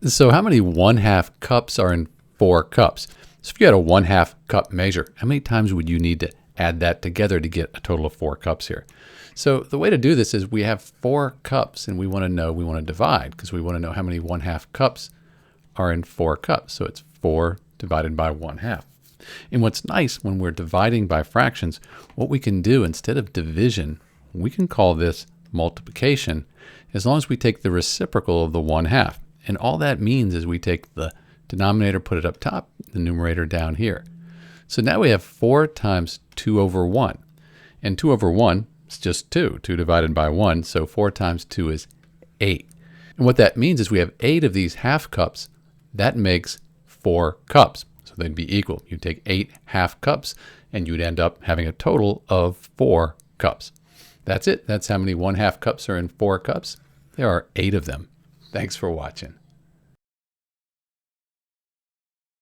So how many 1/2 cups are in 4 cups? So if you had a 1/2 cup measure, how many times would you need to add that together to get a total of 4 cups here? So the way to do this is we have 4 cups and we want to divide because we want to know how many 1/2 cups are in 4 cups. So it's 4 divided by 1/2. And what's nice when we're dividing by fractions, what we can do instead of division, we can call this multiplication as long as we take the reciprocal of the 1/2. And all that means is we take the denominator, put it up top, the numerator down here. So now we have 4 times 2 over 1. And 2 over 1 is just 2. 2 divided by 1, so 4 times 2 is 8. And what that means is we have 8 of these 1/2 cups. That makes 4 cups. So they'd be equal. You'd take 8 1/2 cups, and you'd end up having a total of 4 cups. That's it. That's how many 1/2 cups are in 4 cups. There are 8 of them. Thanks for watching.